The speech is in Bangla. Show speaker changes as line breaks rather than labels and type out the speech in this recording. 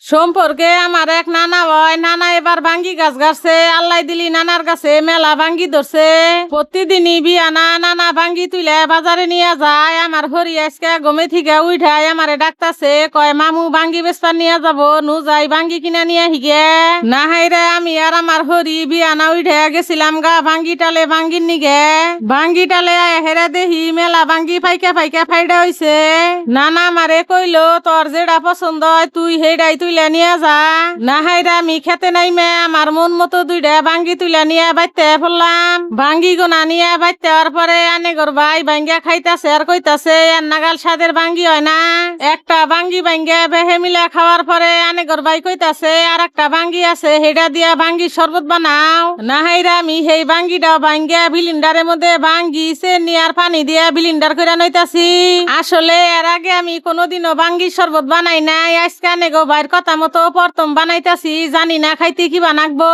সম্পর্কে আমার এক নানা হয়। নানা এবার ভাঙ্গি গাছ গাছছে, আল্লাহ দিলি নানার কাছে মেলা ভাঙ্গি ধরছে। প্রতিদিনই বিয়ানা নানা ভাঙ্গি তুলে বাজারে নিয়ে যায়। আমার হরি আজকে গমে থেকে উঠায় আমারে ডাকতাছে, কয় মামু ভাঙ্গি বেচপার নিয়ে যাব, নু যাই ভাঙ্গি কিনা নিয়ে হিগে। না হাইরে আমি আর আমার হরি বিয়ানা উঠে গেছিলাম গা ভাঙ্গি টালে ভাঙ্গির নিগে। ভাঙ্গি টালে হেরে দেহি মেলা ভাঙ্গি ফাইকা ফাইকা ফাইডা হইছে। নানা আমারে কইলো, তোর যেটা পছন্দ হয় তুই হেডাই তুইলা নিয়ে যা। না হাইরা আমি খেতে নাইমে আমার মন মতো দুইটা ভাঙ্গি তুইলা নিয়ে বাইতে পড়লাম। ভাঙ্গি গোনা নিয়ে বাইতে হওয়ার পরে আনেগর ভাই ভাঙ্গা খাইতাছে আর কইতাছে, আর নাগাল স্বাদের ভাঙ্গি হয় না। একটা ভাঙ্গি ভাঙ্গা বেহে মিলা খাওয়ার পরে আনেগর ভাই কইতাছে, আর একটা ভাঙ্গি আছে হেডা দিয়া ভাঙ্গি শরবত বানাও। না হাইরা আমি সেই ভাঙ্গিটা ভাঙ্গা বিলিন্ডারের মধ্যে ভাঙ্গি চেনি আর পানি দিয়া বিলিন্ডার করে নইতাছি। আসলে এর আগে আমি কোনোদিনও ভাঙ্গি শরবত বানাই নাই। আজকে আনেগো ভাইয়ের কথা মতো প্রথম বানাইতাছি, জানি না খাইতে কি বানাকবো।